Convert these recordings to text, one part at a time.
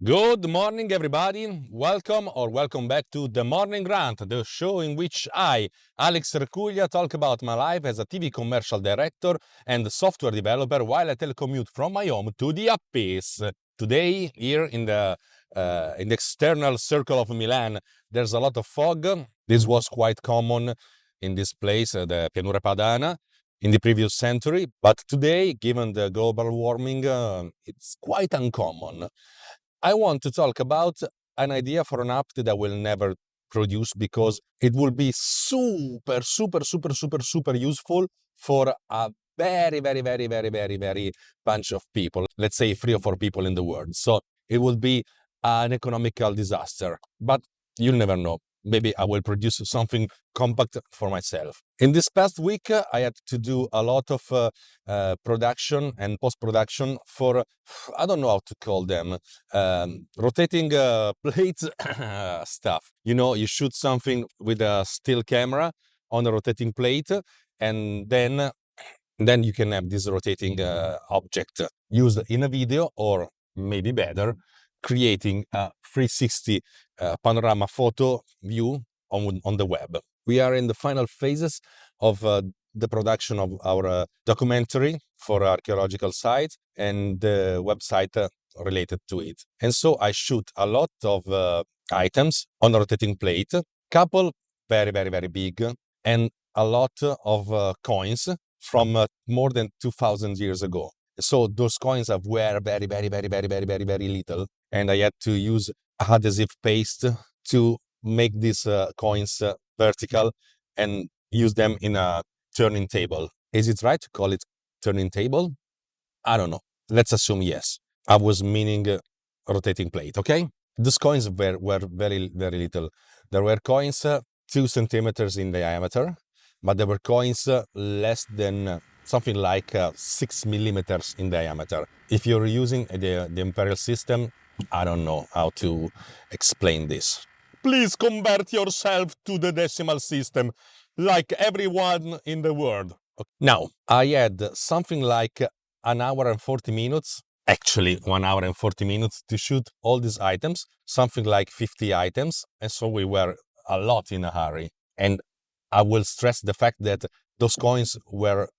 Good morning, everybody. Welcome back to The Morning Rant, the show in which I, Alex Recuglia, talk about my life as a TV commercial director and software developer while I telecommute from my home to the office. Today, here in the external circle of Milan, there's a lot of fog. This was quite common in this place, the Pianura Padana, in the previous century. But today, given the global warming, it's quite uncommon. I want to talk about an idea for an app that I will never produce because it will be super useful for a very bunch of people. Let's say 3 or 4 people in the world. So it will be an economical disaster, but you'll never know. Maybe I will produce something compact for myself. In this past week, I had to do a lot of production and post-production for, I don't know how to call them, rotating plates stuff. You know, you shoot something with a still camera on a rotating plate, and then you can have this rotating object used in a video, or maybe better, creating a 360 panorama photo view on the web. We are in the final phases of the production of our documentary for archaeological sites and the website related to it. And so I shoot a lot of items on a rotating plate, couple very big, and a lot of coins from more than 2,000 years ago. So those coins were very little, and I had to use adhesive paste to make these coins vertical and use them in a turning table. Is it right to call it turning table? I don't know. Let's assume yes. I was meaning rotating plate, okay? These coins were very little. There were coins 2 centimeters in diameter, but there were coins less than something like 6 millimeters in diameter. If you're using the imperial system, I don't know how to explain this. Please convert yourself to the decimal system, like everyone in the world. Now, I had something like an hour and 40 minutes, actually 1 hour and 40 minutes to shoot all these items, something like 50 items, and so we were a lot in a hurry. And I will stress the fact that those coins were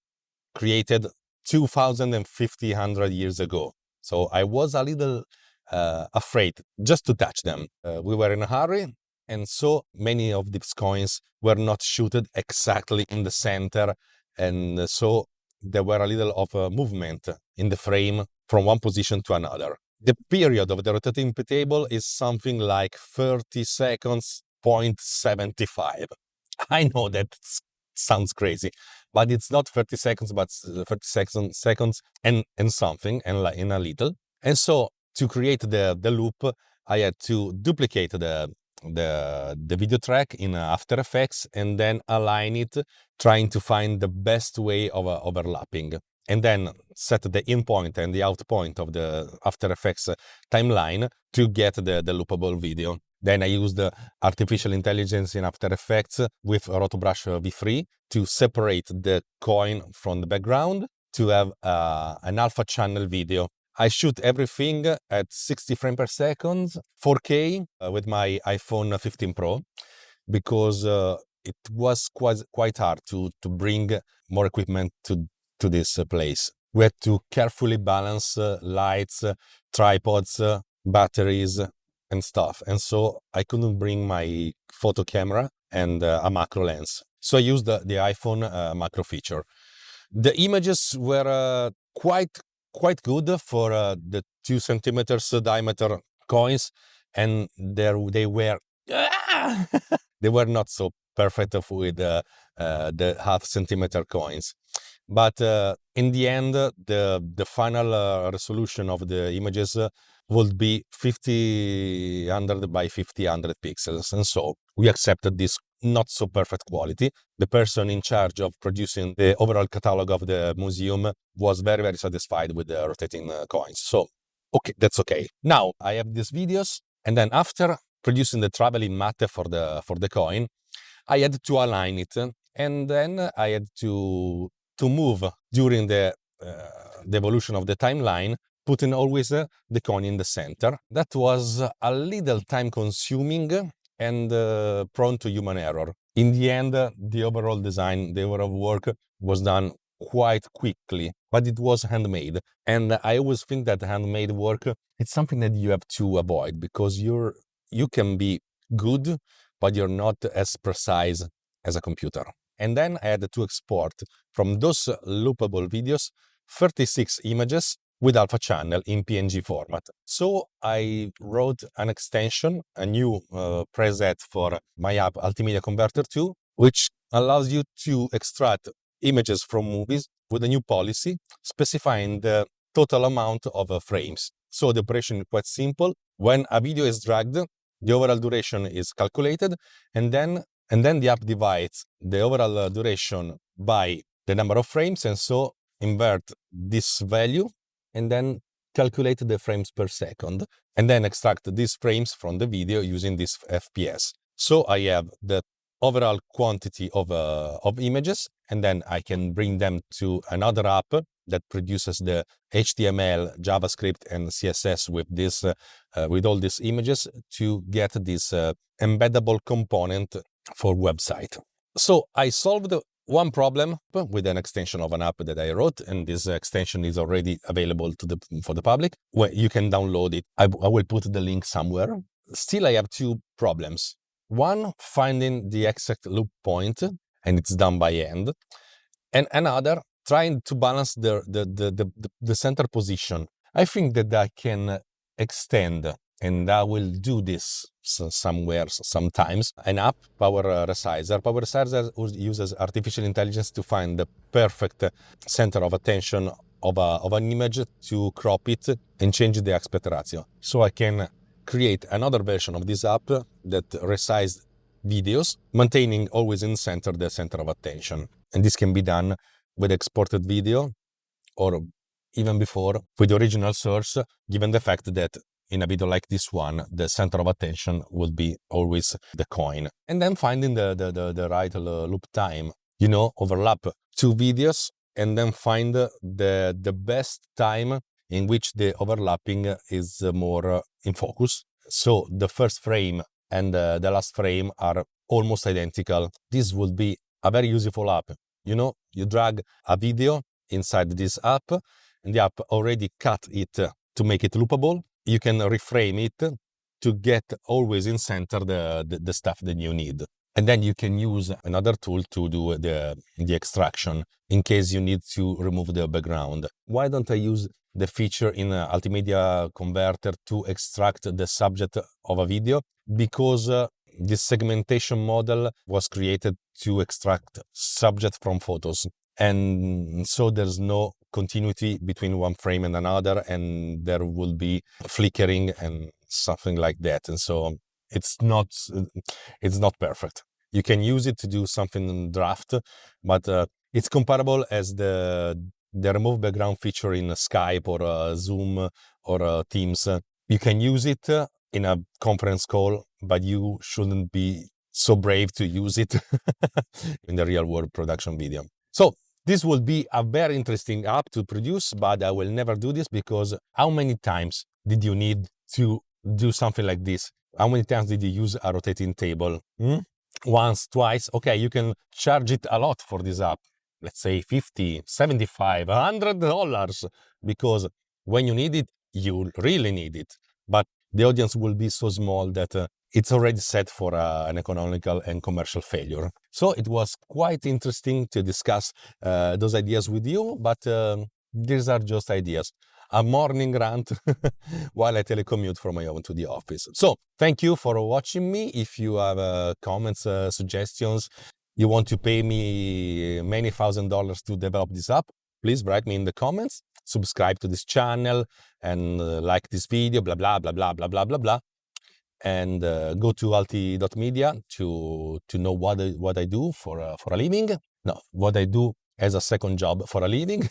created 2,500 years ago. So I was a little afraid just to touch them. We were in a hurry, and so many of these coins were not shooted exactly in the center, and so there were a little of a movement in the frame from one position to another. The period of the rotating table is something like 30 seconds, 0.75. I know that sounds crazy, but it's not 30 seconds, but 30 seconds and something, and in a little. And so to create the loop, I had to duplicate the video track in After Effects and then align it, trying to find the best way of overlapping. And then set the in point and the out point of the After Effects timeline to get the loopable video. Then I used artificial intelligence in After Effects with Rotobrush V3 to separate the coin from the background to have an alpha channel video. I shoot everything at 60 frames per second, 4K, with my iPhone 15 Pro, because it was quite hard to bring more equipment to this place. We had to carefully balance lights, tripods, batteries, and stuff. And so I couldn't bring my photo camera and a macro lens. So I used the iPhone macro feature. The images were quite good for the 2 centimeters diameter coins, and they were they were not so perfect with the half centimeter coins. But in the end, the final resolution of the images would be 5000 by 5000 pixels. And so we accepted this not so perfect quality. The person in charge of producing the overall catalog of the museum was very satisfied with the rotating coins. So, okay, that's okay. Now I have these videos, and then after producing the traveling matte for the coin, I had to align it, and then I had to move during the evolution of the timeline putting always the coin in the center. That was a little time consuming and prone to human error. In the end, the overall design, the overall work was done quite quickly, but it was handmade. And I always think that handmade work, it's something that you have to avoid, because you can be good, but you're not as precise as a computer. And then I had to export from those loopable videos 36 images with Alpha Channel in PNG format. So I wrote an extension, a new preset for my app Altimedia Converter 2, which allows you to extract images from movies with a new policy specifying the total amount of frames. So the operation is quite simple. When a video is dragged, the overall duration is calculated, and then the app divides the overall duration by the number of frames, and so invert this value and then calculate the frames per second, and then extract these frames from the video using this FPS. So I have the overall quantity of images, and then I can bring them to another app that produces the HTML, JavaScript, and CSS with this, with all these images to get this embeddable component for website. So I solved one problem with an extension of an app that I wrote, and this extension is already available for the public, where you can download it. I will put the link somewhere. Still, I have two problems. One, finding the exact loop point, and it's done by hand. And another, trying to balance the center position. I think that I can extend, and I will do this somewhere, sometimes, an app, Power Resizer. Power Resizer uses artificial intelligence to find the perfect center of attention of an image, to crop it and change the aspect ratio. So I can create another version of this app that resizes videos, maintaining always in center the center of attention. And this can be done with exported video, or even before with the original source, given the fact that in a video like this one, the center of attention would be always the coin. And then finding the right loop time, overlap two videos and then find the best time in which the overlapping is more in focus. So the first frame and the last frame are almost identical. This would be a very useful app. You drag a video inside this app, and the app already cut it to make it loopable. You can reframe it to get always in center the stuff that you need. And then you can use another tool to do the extraction in case you need to remove the background. Why don't I use the feature in Altimedia Converter to extract the subject of a video? Because this segmentation model was created to extract subject from photos. And so there's no continuity between one frame and another, and there will be flickering and something like that. And so it's not perfect. You can use it to do something in draft, but it's comparable as the remove background feature in Skype or Zoom or Teams. You can use it in a conference call, but you shouldn't be so brave to use it in the real world production video. So this will be a very interesting app to produce, but I will never do this, because how many times did you need to do something like this? How many times did you use a rotating table? Once, twice? Okay, you can charge it a lot for this app. Let's say $50, $75, $100, because when you need it, you really need it. But the audience will be so small that it's already set for an economical and commercial failure. So it was quite interesting to discuss those ideas with you, but these are just ideas. A morning rant while I telecommute from my home to the office. So thank you for watching me. If you have comments, suggestions, you want to pay me many $1,000s to develop this app, please write me in the comments. Subscribe to this channel and like this video, blah, blah, blah, blah, blah, blah, blah, blah. And go to alti.media to know what I do for a living. No, what I do as a second job for a living.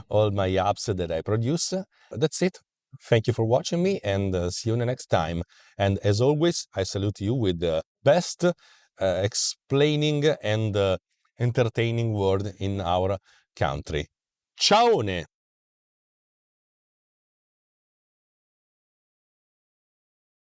All my apps that I produce. That's it. Thank you for watching me, and see you in the next time. And as always, I salute you with the best explaining and entertaining word in our country. Ciao!